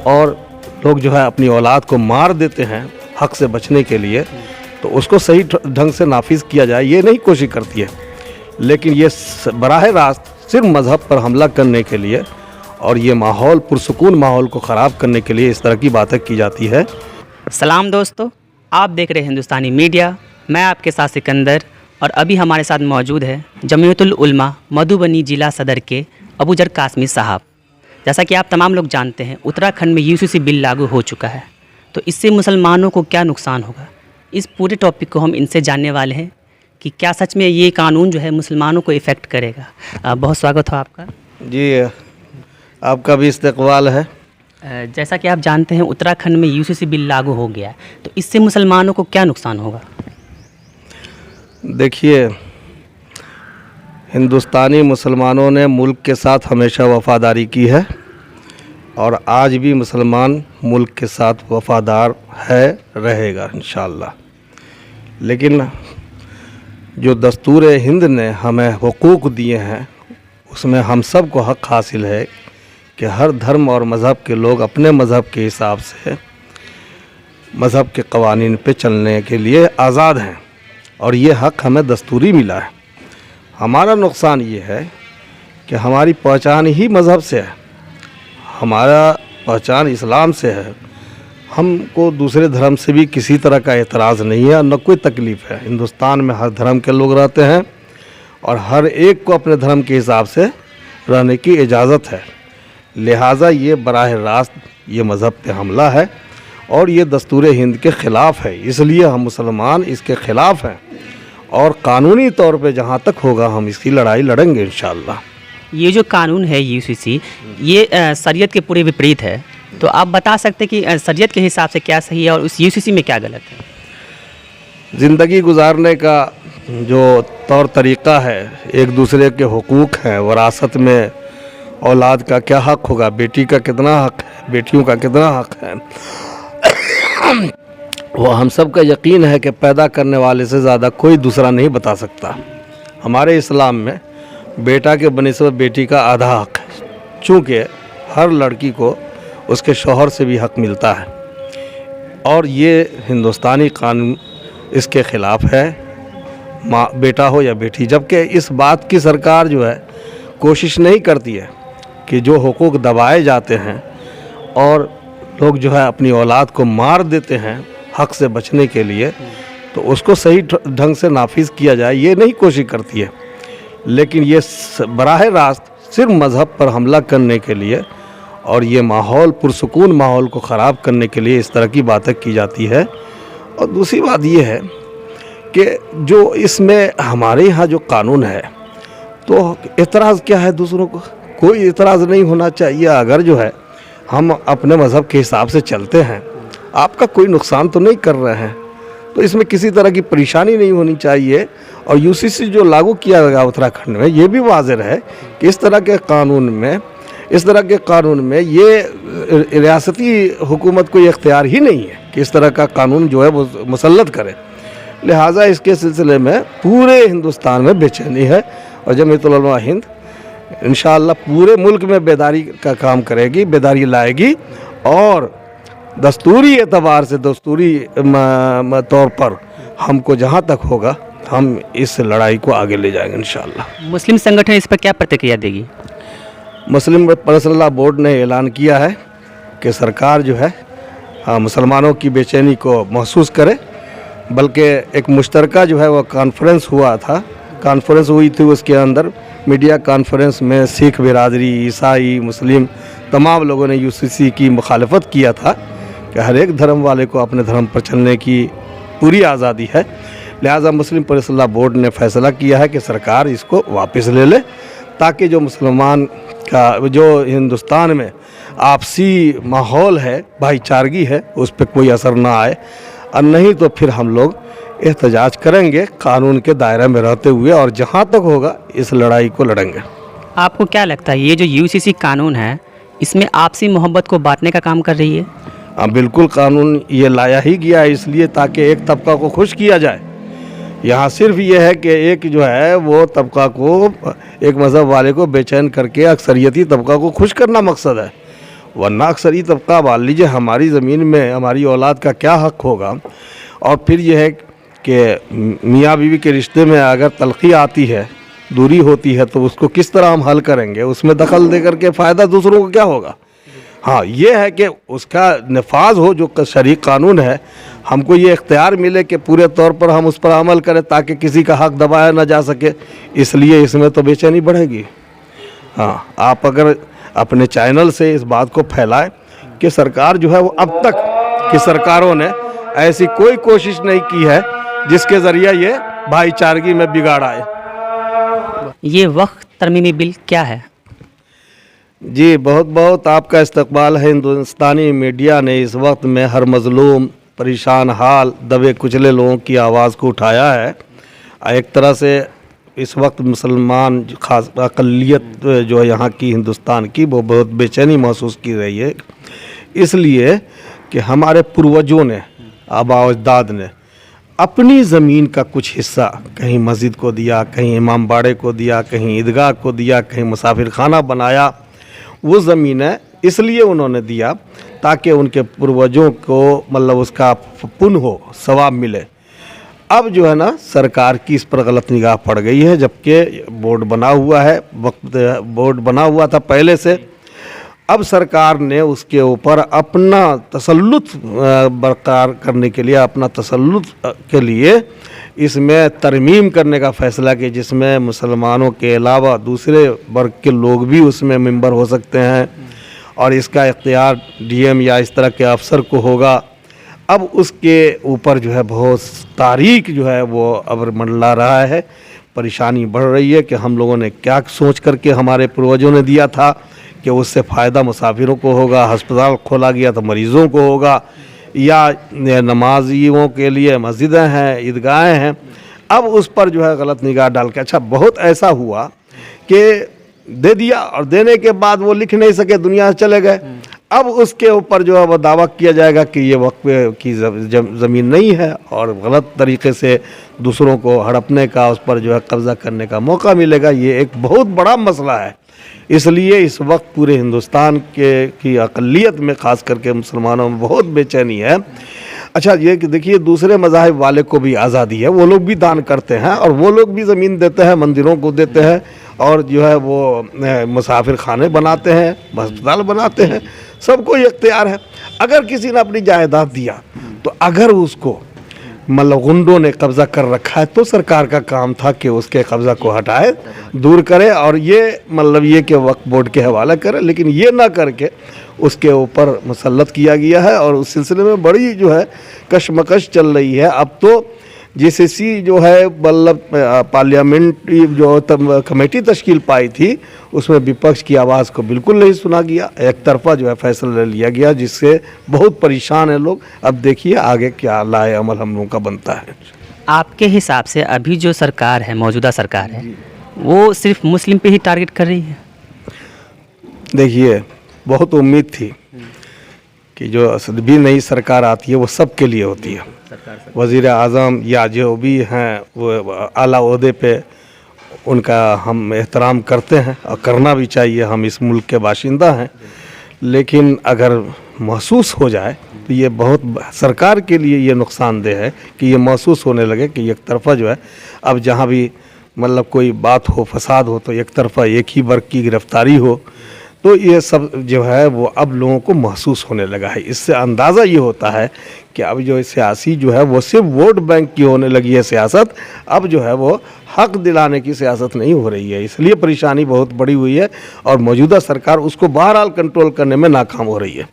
اور लोग जो है अपनी औलाद को मार देते हैं हक से बचने के लिए, तो उसको सही ढंग से नाफिज किया जाए ये नहीं कोशिश करती है, लेकिन ये बराह रास्त सिर्फ मज़हब पर हमला करने के लिए और ये माहौल पुरसुकून माहौल को ख़राब करने के लिए इस तरह की बातें की जाती है। सलाम दोस्तों, आप देख रहे हैं हिंदुस्तानी मीडिया, मैं आपके साथ सिकंदर, और अभी हमारे साथ मौजूद है जमीयतुल उलमा मधुबनी ज़िला सदर के अबूजर कासमी साहब। जैसा कि आप तमाम लोग जानते हैं, उत्तराखंड में यूसीसी बिल लागू हो चुका है, तो इससे मुसलमानों को क्या नुकसान होगा, इस पूरे टॉपिक को हम इनसे जानने वाले हैं कि क्या सच में ये कानून जो है मुसलमानों को इफ़ेक्ट करेगा। बहुत स्वागत हो आपका जी, आपका भी इस्तकबाल है। जैसा कि आप जानते हैं उत्तराखंड में यूसीसी बिल लागू हो गया है, तो इससे मुसलमानों को क्या नुकसान होगा? देखिए, हिंदुस्तानी मुसलमानों ने मुल्क के साथ हमेशा वफ़ादारी की है और आज भी मुसलमान मुल्क के साथ वफ़ादार है, रहेगा इंशाअल्लाह। लेकिन जो दस्तूर हिंद ने हमें हुकूक दिए हैं उसमें हम सब को हक़ हासिल है कि हर धर्म और मज़हब के लोग अपने मज़हब के हिसाब से मज़हब के क़वानीन पे चलने के लिए आज़ाद हैं और ये हक़ हमें दस्तूरी मिला है। हमारा नुकसान ये है कि हमारी पहचान ही मज़हब से है, हमारा पहचान इस्लाम से है। हमको दूसरे धर्म से भी किसी तरह का एतराज़ नहीं है और न कोई तकलीफ़ है। हिंदुस्तान में हर धर्म के लोग रहते हैं और हर एक को अपने धर्म के हिसाब से रहने की इजाज़त है। लिहाजा ये बराह रास्त ये मज़हब पे हमला है और ये दस्तूर हिंद के ख़िलाफ़ है, इसलिए हम मुसलमान इसके ख़िलाफ़ हैं और कानूनी तौर पे जहाँ तक होगा हम इसकी लड़ाई लड़ेंगे इंशाअल्लाह। ये जो कानून है यूसीसी, ये शरीयत के पूरे विपरीत है, तो आप बता सकते हैं कि शरीयत के हिसाब से क्या सही है और उस यूसीसी में क्या गलत है? ज़िंदगी गुजारने का जो तौर तरीक़ा है, एक दूसरे के हुकूक हैं, वरासत में औलाद का क्या हक़ होगा, बेटी का कितना हक़ है, बेटियों का कितना हक़ है, वो हम सब का यकीन है कि पैदा करने वाले से ज़्यादा कोई दूसरा नहीं बता सकता। हमारे इस्लाम में बेटा के बनिस्बत बेटी का आधा हक़ है, चूँकि हर लड़की को उसके शौहर से भी हक़ मिलता है और ये हिंदुस्तानी कानून इसके ख़िलाफ़ है, माँ बेटा हो या बेटी। जबकि इस बात की सरकार जो है कोशिश नहीं करती है कि जो हुकूक दबाए जाते हैं और लोग जो है अपनी औलाद को मार देते हैं हक़ से बचने के लिए, तो उसको सही ढंग से नाफिज किया जाए ये नहीं कोशिश करती है, लेकिन ये बराह रास्त सिर्फ मज़हब पर हमला करने के लिए और ये माहौल पुरसुकून माहौल को ख़राब करने के लिए इस तरह की बातें की जाती है। और दूसरी बात ये है कि जो इसमें हमारे यहाँ जो कानून है, तो एतराज़ क्या है, दूसरों को कोई एतराज़ नहीं होना चाहिए। अगर जो है हम अपने मज़हब के हिसाब से चलते हैं, आपका कोई नुकसान तो नहीं कर रहे हैं, तो इसमें किसी तरह की परेशानी नहीं होनी चाहिए। और यूसीसी जो लागू किया गया उत्तराखंड में, ये भी वाज़ेह है कि इस तरह के कानून में ये रियासती हुकूमत को ये इख्तियार ही नहीं है कि इस तरह का कानून जो है वो मुसल्लत करे। लिहाजा इसके सिलसिले में पूरे हिंदुस्तान में बेचैनी है और जमीयतुल उलमा हिंद इंशाअल्लाह पूरे मुल्क में बेदारी का काम करेगी, बेदारी लाएगी और दस्तूरी एतबार से दस्तूरी तौर पर हमको जहाँ तक होगा हम इस लड़ाई को आगे ले जाएंगे इंशाअल्लाह। मुस्लिम संगठन इस पर क्या प्रतिक्रिया देगी? मुस्लिम पर्सनल लॉ बोर्ड ने ऐलान किया है कि सरकार जो है मुसलमानों की बेचैनी को महसूस करे, बल्कि एक मुश्तरका जो है वो कॉन्फ्रेंस हुई थी, उसके अंदर मीडिया कॉन्फ्रेंस में सिख बिरादरी, ईसाई, मुस्लिम तमाम लोगों ने यूसीसी की मुखालफत किया था कि हर एक धर्म वाले को अपने धर्म पर चलने की पूरी आज़ादी है। लिहाजा मुस्लिम पर्सनल लॉ बोर्ड ने फ़ैसला किया है कि सरकार इसको वापस ले ले, ताकि जो मुसलमान का जो हिंदुस्तान में आपसी माहौल है, भाईचारगी है, उस पर कोई असर ना आए, और नहीं तो फिर हम लोग एहतजाज करेंगे कानून के दायरे में रहते हुए और जहाँ तक होगा इस लड़ाई को लड़ेंगे। आपको क्या लगता है ये जो यूसीसी कानून है, इसमें आपसी मोहब्बत को बांटने का काम कर रही है? हाँ, बिल्कुल। कानून ये लाया ही गया है इसलिए ताकि एक तबका को खुश किया जाए। यहाँ सिर्फ ये है कि एक जो है वो तबका को, एक मज़हब वाले को बेचैन करके अक्सरियती तबका को खुश करना मकसद है। वरना अक्सरी तबका मान लीजिए हमारी ज़मीन में हमारी औलाद का क्या हक़ होगा। और फिर यह है कि मियाँ बीवी के रिश्ते में अगर तलख़ी आती है, दूरी होती है, तो उसको किस तरह हम हल करेंगे, उसमें दखल दे करके फ़ायदा दूसरों को क्या होगा। हाँ, ये है कि उसका नफाज हो, जो शरई कानून है, हमको ये इख्तियार मिले कि पूरे तौर पर हम उस पर अमल करें ताकि किसी का हक़ दबाया ना जा सके। इसलिए इसमें तो बेचैनी बढ़ेगी। हाँ, आप अगर अपने चैनल से इस बात को फैलाएं कि सरकार जो है वो अब तक की सरकारों ने ऐसी कोई कोशिश नहीं की है जिसके ज़रिए ये भाईचारगी में बिगाड़ आए। ये वक्त तरमीमी बिल क्या है? जी, बहुत बहुत आपका इस्तकबाल है। हिंदुस्तानी मीडिया ने इस वक्त में हर मज़लूम, परेशान हाल, दबे कुचले लोगों की आवाज़ को उठाया है। एक तरह से इस वक्त मुसलमान खास अक़लियत जो है यहाँ की हिंदुस्तान की, वो बहुत बेचैनी महसूस की रही है, इसलिए कि हमारे पूर्वजों ने, आबा अजदाद ने अपनी ज़मीन का कुछ हिस्सा कहीं मस्जिद को दिया, कहीं इमाम बाड़े को दिया, कहीं ईदगाह को दिया, कहीं मुसाफिर खाना बनाया। वो ज़मीनें इसलिए उन्होंने दिया ताकि उनके पूर्वजों को मतलब उसका पुण्य हो, सवाब मिले। अब जो है ना, सरकार की इस पर गलत निगाह पड़ गई है, जबकि बोर्ड बना हुआ है, वक्त बोर्ड बना हुआ था पहले से। अब सरकार ने उसके ऊपर अपना तसल्लुत बरकरार करने के लिए, अपना तसल्लुत के लिए इसमें तरमीम करने का फ़ैसला किया, जिसमें मुसलमानों के अलावा दूसरे वर्ग के लोग भी उसमें मेंबर हो सकते हैं और इसका इख्तियार डीएम या इस तरह के अफसर को होगा। अब उसके ऊपर जो है बहुत तारीख जो है वो अब मंडला रहा है। परेशानी बढ़ रही है कि हम लोगों ने क्या सोच करके हमारे पूर्वजों ने दिया था कि उससे फ़ायदा मुसाफिरों को होगा, अस्पताल खोला गया तो मरीज़ों को होगा, या नमाजियों के लिए मस्जिदें हैं, ईदगाहें हैं। अब उस पर जो है गलत निगाह डाल के, अच्छा बहुत ऐसा हुआ कि दे दिया और देने के बाद वो लिख नहीं सके, दुनिया से चले गए। अब उसके ऊपर जो है वो दावा किया जाएगा कि ये वक्फ की ज़मीन नहीं है और गलत तरीके से दूसरों को हड़पने का, उस पर जो है कब्ज़ा करने का मौका मिलेगा। ये एक बहुत बड़ा मसला है। इसलिए इस वक्त पूरे हिंदुस्तान की अक़लियत में, ख़ास करके मुसलमानों में बहुत बेचैनी है। अच्छा, ये कि देखिए दूसरे मज़ाहिब वाले को भी आज़ादी है, वो लोग भी दान करते हैं और वो लोग भी ज़मीन देते हैं, मंदिरों को देते हैं और जो है वो मुसाफिर खाने बनाते हैं, अस्पताल बनाते हैं, सबको ये इख्तियार है। अगर किसी ने अपनी जायदाद दिया तो अगर उसको मतलब गुंडों ने कब्ज़ा कर रखा है तो सरकार का काम था कि उसके कब्ज़ा को हटाए, दूर करे और ये मतलब ये कि वक्फ बोर्ड के हवाले करे, लेकिन ये ना करके उसके ऊपर मुसल्लत किया गया है और उस सिलसिले में बड़ी जो है कशमकश चल रही है। अब तो जीसीसी जो है मतलब पार्लियामेंट्री जो कमेटी तश्कील पाई थी, उसमें विपक्ष की आवाज़ को बिल्कुल नहीं सुना गया, एक तरफा जो है फैसला लिया गया, जिससे बहुत परेशान हैं लोग। अब देखिए आगे क्या लाए अमल हम लोगों का बनता है। आपके हिसाब से अभी जो सरकार है, मौजूदा सरकार है, वो सिर्फ मुस्लिम पे ही टारगेट कर रही है? देखिए, बहुत उम्मीद थी कि जो भी नई सरकार आती है वो सब के लिए होती है। वज़ीर आज़म या जो भी हैं वो आला ओहदे पे, उनका हम एहतराम करते हैं और करना भी चाहिए, हम इस मुल्क के बाशिंदा हैं। लेकिन अगर महसूस हो जाए तो ये बहुत सरकार के लिए ये नुकसानदेह है कि ये महसूस होने लगे कि एक तरफा जो है, अब जहाँ भी मतलब कोई बात हो, फसाद हो, तो एक तरफा एक ही वर्ग की गिरफ्तारी हो, तो ये सब जो है वो अब लोगों को महसूस होने लगा है। इससे अंदाज़ा ये होता है कि अब जो सियासी जो है वो सिर्फ वोट बैंक की होने लगी है सियासत, अब जो है वो हक दिलाने की सियासत नहीं हो रही है। इसलिए परेशानी बहुत बड़ी हुई है और मौजूदा सरकार उसको बहरहाल कंट्रोल करने में नाकाम हो रही है।